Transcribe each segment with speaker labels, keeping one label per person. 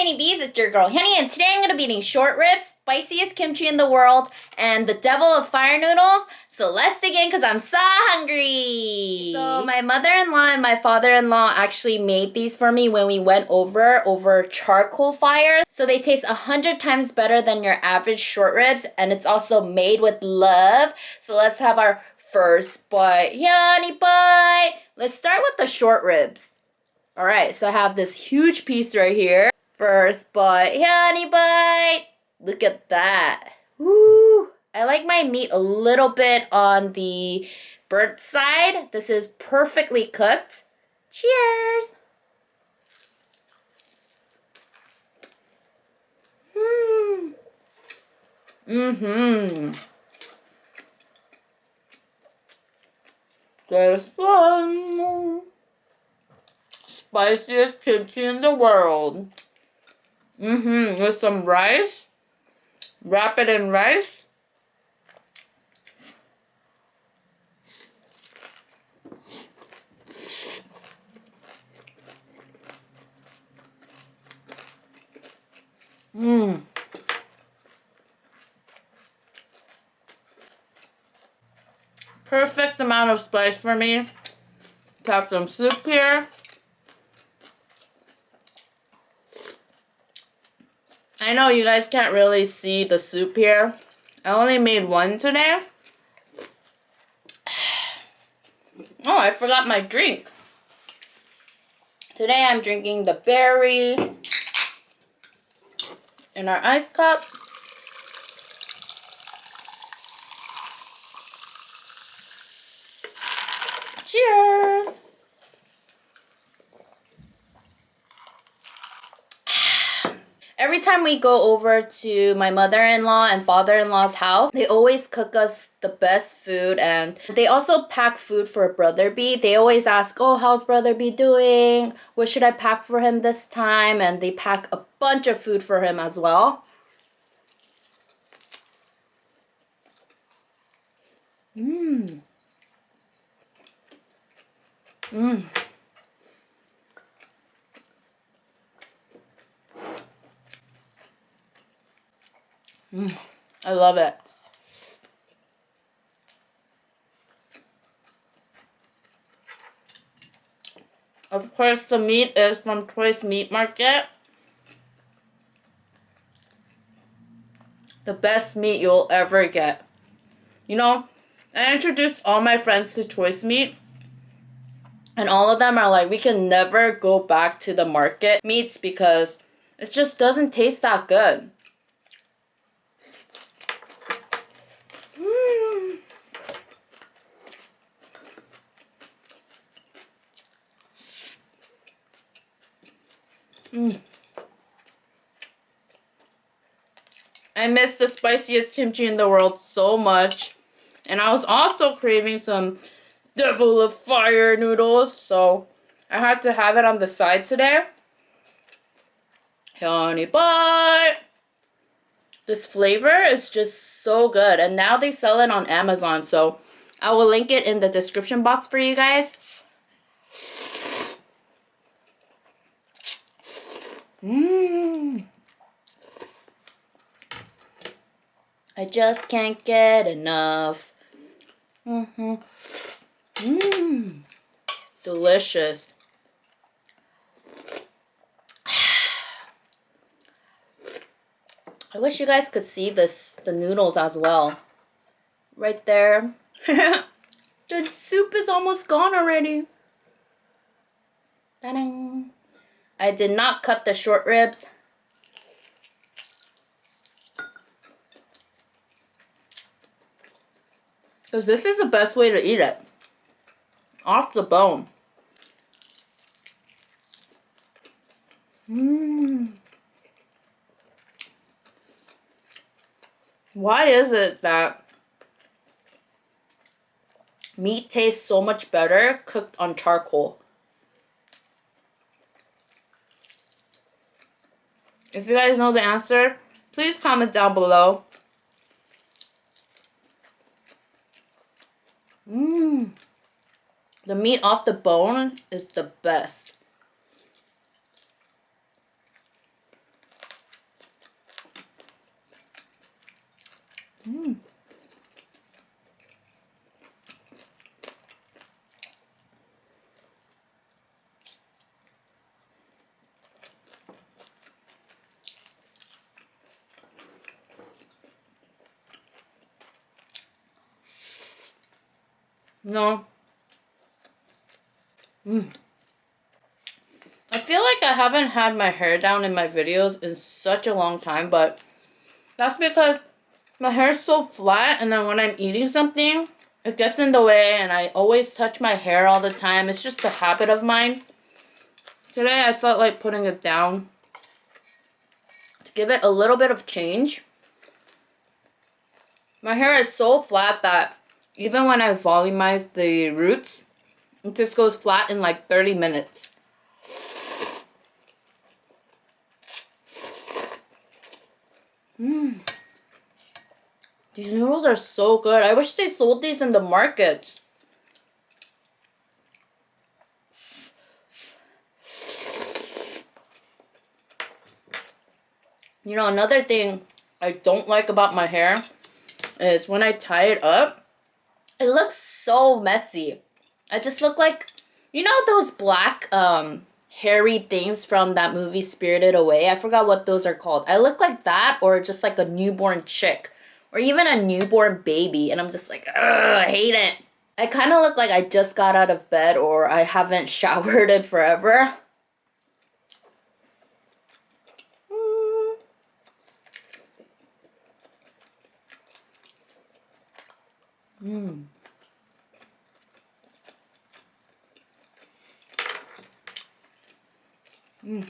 Speaker 1: Hyunee Bees, it's your girl Hyunee, and today I'm going to be eating short ribs, spiciest kimchi in the world, and the devil of fire noodles. So let's dig in because I'm so hungry. So my mother-in-law and my father-in-law actually made these for me when we went over charcoal fire. So they taste 100 times better than your average short ribs, and it's also made with love. So let's have our first bite. Hyunee bite! Let's start with the short ribs. Alright, so I have this huge piece right here. First bite, Hyunee bite! Look at that. Woo! I like my meat a little bit on the burnt side. This is perfectly cooked. Cheers! There's one. Spiciest kimchi in the world. With some rice. Wrap it in rice. Perfect amount of spice for me. Have some soup here. I know you guys can't really see the soup here. I only made one today. Oh, I forgot my drink. Today I'm drinking the berry in our ice cup. Cheers! Every time we go over to my mother-in-law and father-in-law's house, they always cook us the best food, and they also pack food for Brother B. They always ask, oh, how's Brother B doing? What should I pack for him this time? And they pack a bunch of food for him as well. I love it. Of course, the meat is from Choice Meat Market. The best meat you'll ever get. You know, I introduced all my friends to Choice Meat, and all of them are like, we can never go back to the market meats because it just doesn't taste that good. I miss the spiciest kimchi in the world so much. And I was also craving some devil of fire noodles, so I had to have it on the side today. Hyunee bite! This flavor is just so good, and now they sell it on Amazon, so I will link it in the description box for you guys. I just can't get enough. Delicious. I wish you guys could see the noodles as well. Right there. The soup is almost gone already. Ta-da! I did not cut the short ribs. Because this is the best way to eat it. Off the bone. Why is it that meat tastes so much better cooked on charcoal? If you guys know the answer, please comment down below. The meat off the bone is the best. Mm. No. Mm. I feel like I haven't had my hair down in my videos in such a long time, but that's because my hair is so flat, and then when I'm eating something, it gets in the way, and I always touch my hair all the time. It's just a habit of mine. Today I felt like putting it down to give it a little bit of change. My hair is so flat that even when I volumize the roots, it just goes flat in like 30 minutes. Mmm. These noodles are so good. I wish they sold these in the markets. You know, another thing I don't like about my hair is when I tie it up, it looks so messy. I just look like, you know those black hairy things from that movie Spirited Away? I forgot what those are called. I look like that, or just like a newborn chick, or even a newborn baby, and I'm just like, ugh, I hate it. I kind of look like I just got out of bed, or I haven't showered in forever. Mmm. Mmm.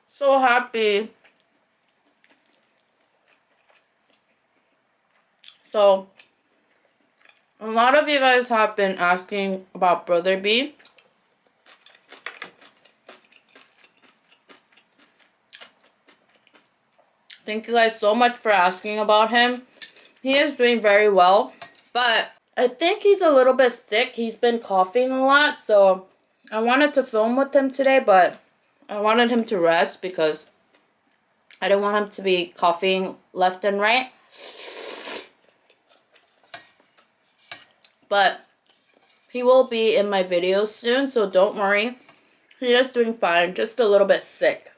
Speaker 1: So happy. So, a lot of you guys have been asking about Brother B. Thank you guys so much for asking about him. He is doing very well, but I think he's a little bit sick. He's been coughing a lot, so I wanted to film with him today, but I wanted him to rest because I didn't want him to be coughing left and right. But he will be in my videos soon, so don't worry. He is doing fine, just a little bit sick.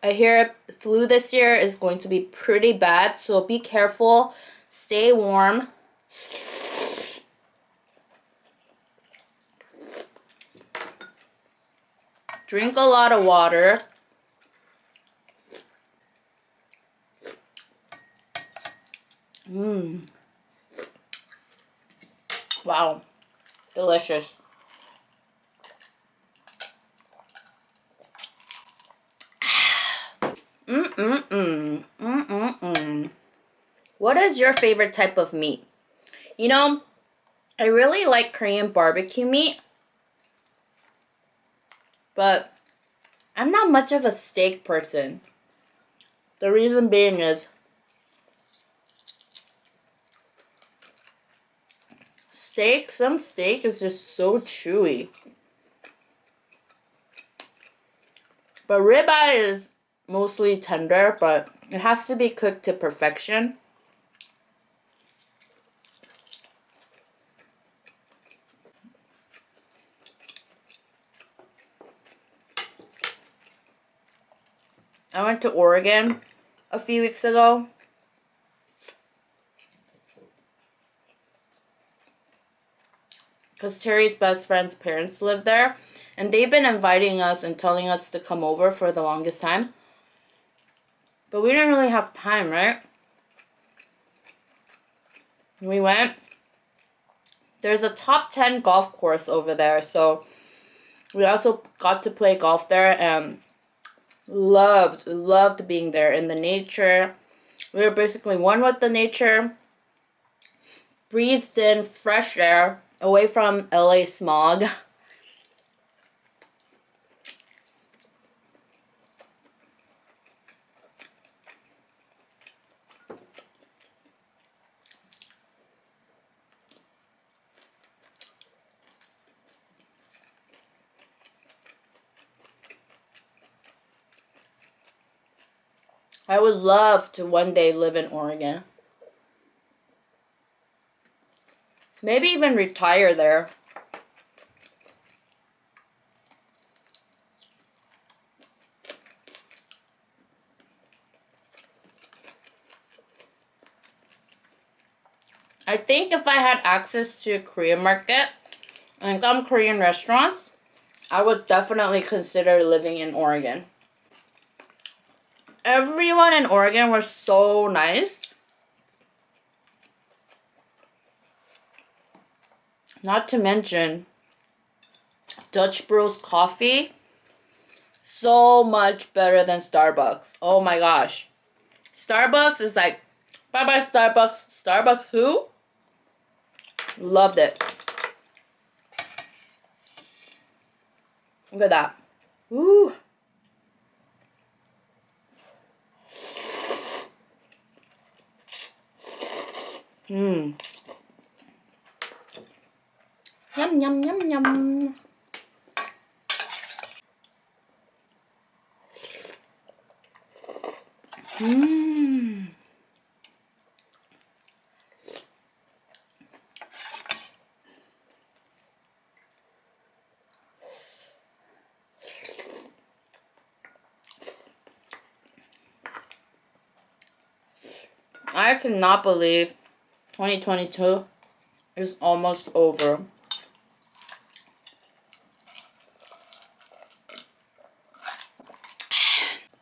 Speaker 1: I hear the flu this year is going to be pretty bad, so be careful. Stay warm. Drink a lot of water. Mmm. Wow. Delicious. What is your favorite type of meat? You know, I really like Korean barbecue meat, but I'm not much of a steak person. The reason being is some steak is just so chewy. But ribeye is mostly tender, but it has to be cooked to perfection. I went to Oregon a few weeks ago. Because Terry's best friend's parents live there. And they've been inviting us and telling us to come over for the longest time. But we didn't really have time, right? We went. There's a top 10 golf course over there. So we also got to play golf there and loved being there in the nature. We were basically one with the nature. Breathed in fresh air away from LA smog. I would love to one day live in Oregon. Maybe even retire there. I think if I had access to a Korean market and some Korean restaurants, I would definitely consider living in Oregon. Everyone in Oregon was so nice. Not to mention, Dutch Bros coffee, so much better than Starbucks. Oh my gosh. Starbucks is like, bye-bye Starbucks. Starbucks who? Loved it. Look at that. Ooh. Mmm. Yum, yum, yum, yum. Mmm. I cannot believe 2022 is almost over.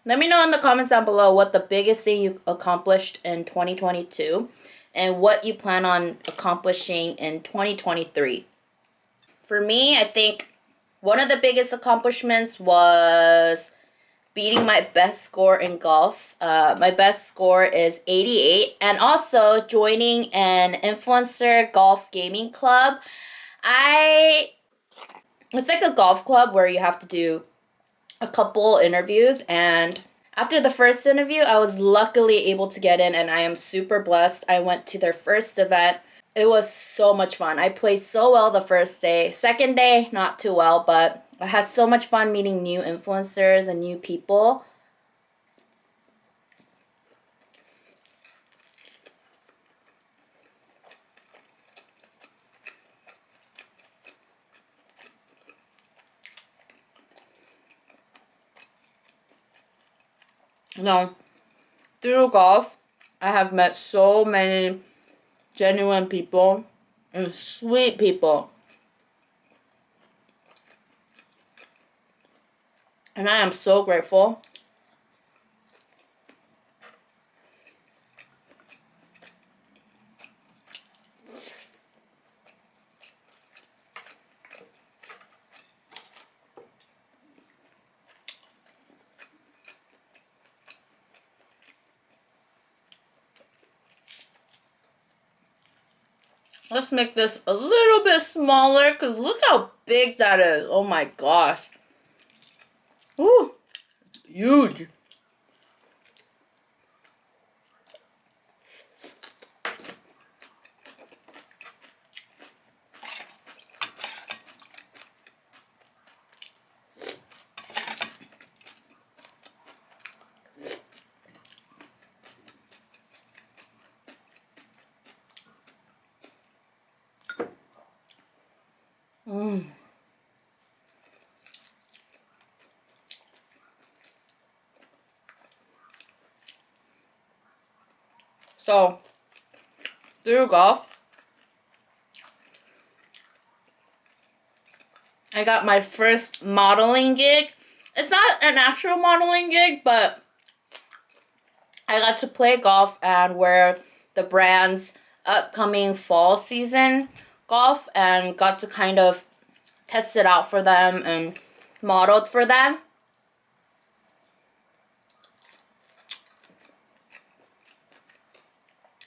Speaker 1: Let me know in the comments down below what the biggest thing you accomplished in 2022 and what you plan on accomplishing in 2023. For me, I think one of the biggest accomplishments was beating my best score in golf. My best score is 88, and also joining an influencer golf gaming club. It's like a golf club where you have to do a couple interviews, and after the first interview, I was luckily able to get in, and I am super blessed. I went to their first event. It was so much fun. I played so well the first day. Second day, not too well, but I had so much fun meeting new influencers and new people. You know, through golf, I have met so many genuine people and sweet people. And I am so grateful. Let's make this a little bit smaller because look how big that is. Oh my gosh. Ooh, huge. Mmm. So, through golf, I got my first modeling gig. It's not an actual modeling gig, but I got to play golf and wear the brand's upcoming fall season golf and got to kind of test it out for them and modeled for them.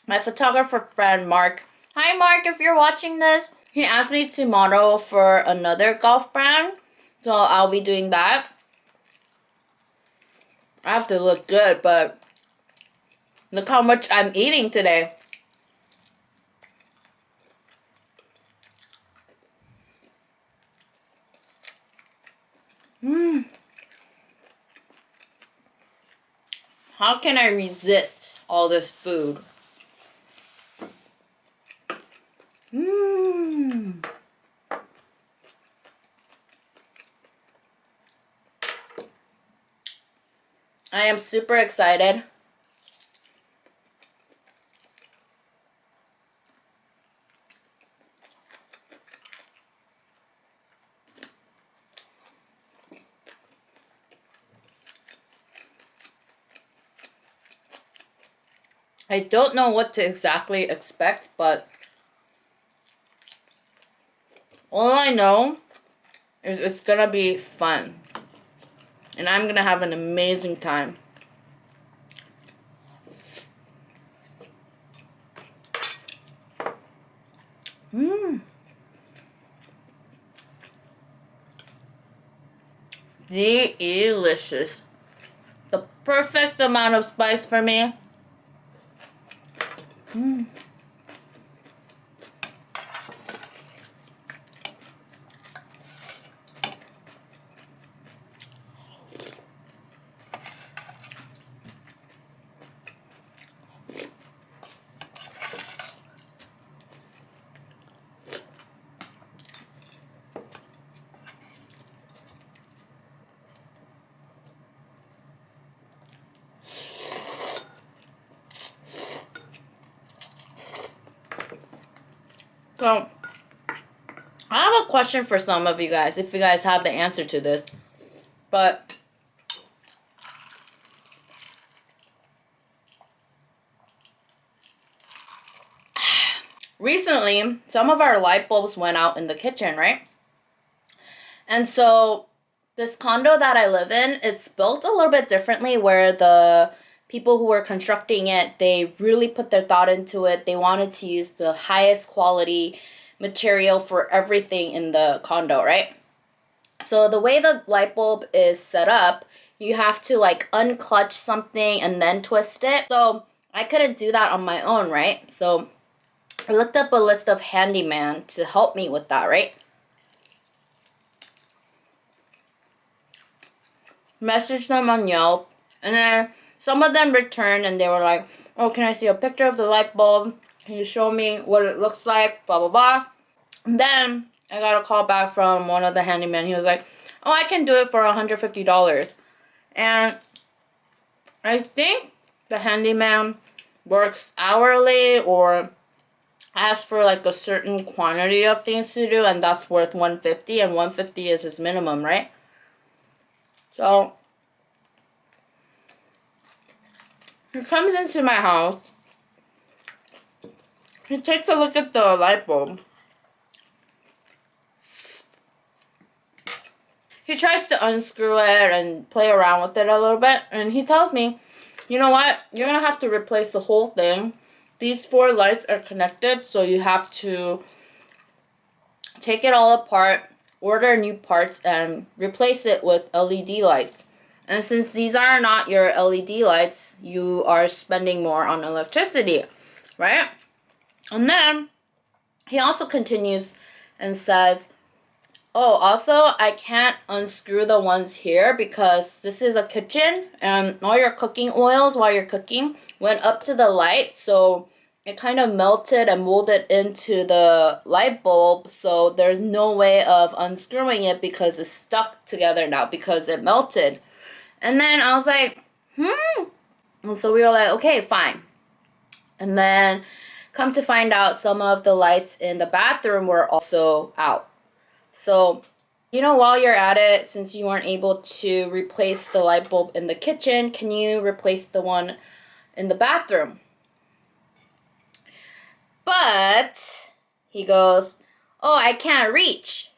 Speaker 1: My photographer friend Mark, hi Mark if you're watching this, he asked me to model for another golf brand, so I'll be doing that. I have to look good, but look how much I'm eating today. Mmm. How can I resist all this food? Mmm. I am super excited. I don't know what to exactly expect, but all I know is it's gonna be fun. And I'm gonna have an amazing time. Mmm. Delicious. The perfect amount of spice for me. Mmm. So, I have a question for some of you guys, if you guys have the answer to this. But recently, some of our light bulbs went out in the kitchen, right? And so this condo that I live in, it's built a little bit differently, where the people who were constructing it, they really put their thought into it. They wanted to use the highest quality material for everything in the condo, right? So the way the light bulb is set up, you have to like unclutch something and then twist it. So I couldn't do that on my own, right? So I looked up a list of handyman to help me with that, right? Messaged them on Yelp, and then some of them returned and they were like, oh, can I see a picture of the light bulb? Can you show me what it looks like? Blah, blah, blah. And then I got a call back from one of the handymen. He was like, oh, I can do it for $150. And I think the handyman works hourly or asks for like a certain quantity of things to do, and that's worth $150, and $150 is his minimum, right? So he comes into my house. He takes a look at the light bulb. He tries to unscrew it and play around with it a little bit. And he tells me, you know what? You're going to have to replace the whole thing. These 4 lights are connected, so you have to take it all apart, order new parts, and replace it with LED lights. And since these are not your LED lights, you are spending more on electricity, right? And then he also continues and says, oh, also, I can't unscrew the ones here because this is a kitchen and all your cooking oils while you're cooking went up to the light, so it kind of melted and molded into the light bulb, so there's no way of unscrewing it because it's stuck together now because it melted. And then I was like, And so we were like, okay, fine. And then come to find out, some of the lights in the bathroom were also out. So, you know, while you're at it, since you weren't able to replace the light bulb in the kitchen, can you replace the one in the bathroom? But he goes, oh, I can't reach.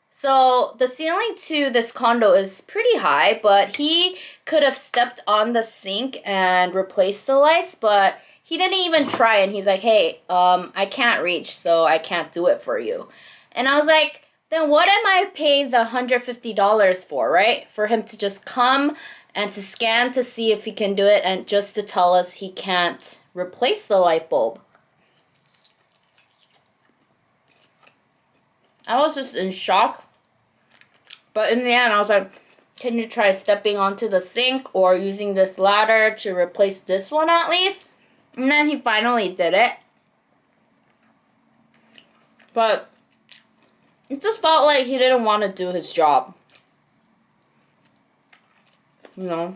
Speaker 1: So the ceiling to this condo is pretty high, but he could have stepped on the sink and replaced the lights, but he didn't even try. And he's like, hey, I can't reach, so I can't do it for you. And I was like, then what am I paying the $150 for, right? For him to just come and to scan to see if he can do it and just to tell us he can't replace the light bulb. I was just in shock. But in the end, I was like, can you try stepping onto the sink or using this ladder to replace this one at least? And then he finally did it. But it just felt like he didn't want to do his job. You know?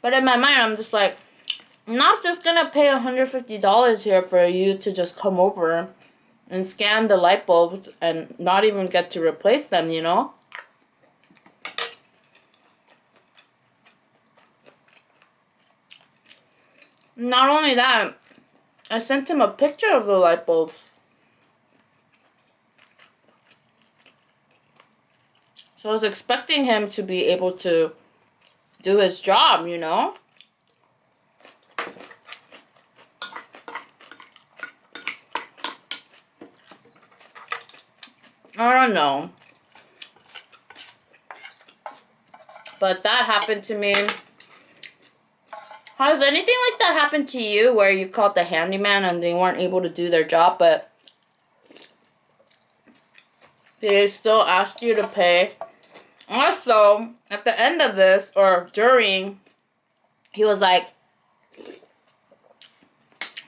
Speaker 1: But in my mind, I'm just like, I'm not just gonna pay $150 here for you to just come over and scan the light bulbs and not even get to replace them, you know? Not only that, I sent him a picture of the light bulbs. So I was expecting him to be able to do his job, you know? I don't know. But that happened to me. Has anything like that happened to you where you called the handyman and they weren't able to do their job, but they still asked you to pay? Also, at the end of this, or during, he was like,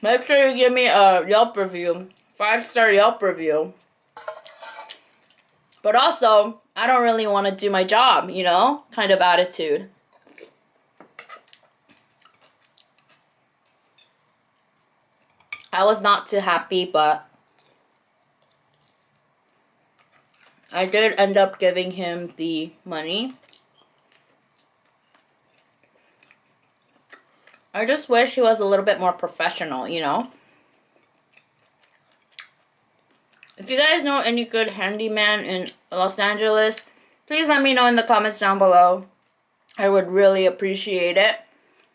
Speaker 1: make sure you give me a Yelp review, 5-star Yelp review. But also, I don't really want to do my job, you know, kind of attitude. I was not too happy, but I did end up giving him the money. I just wish he was a little bit more professional, you know? If you guys know any good handyman in Los Angeles, please let me know in the comments down below. I would really appreciate it.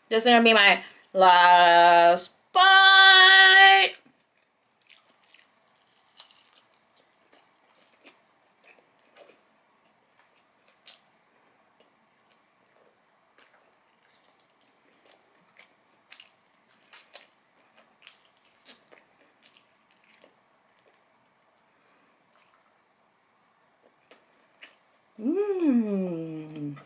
Speaker 1: This is going to be my last bite. Mmm.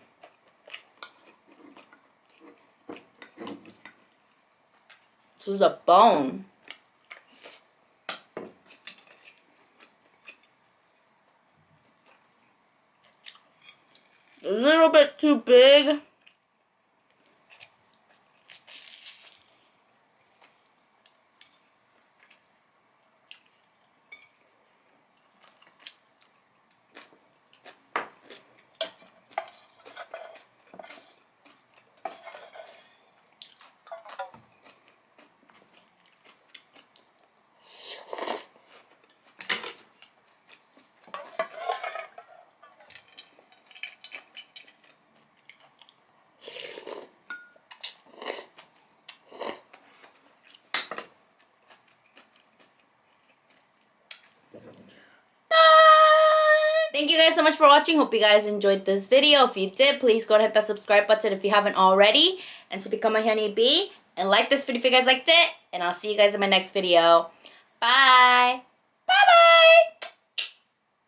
Speaker 1: To the bone. A little bit too big. Thank you guys so much for watching. Hope you guys enjoyed this video. If you did, please go and hit that subscribe button if you haven't already. And to become a Hyuneebee. And like this video if you guys liked it. And I'll see you guys in my next video. Bye. Bye-bye.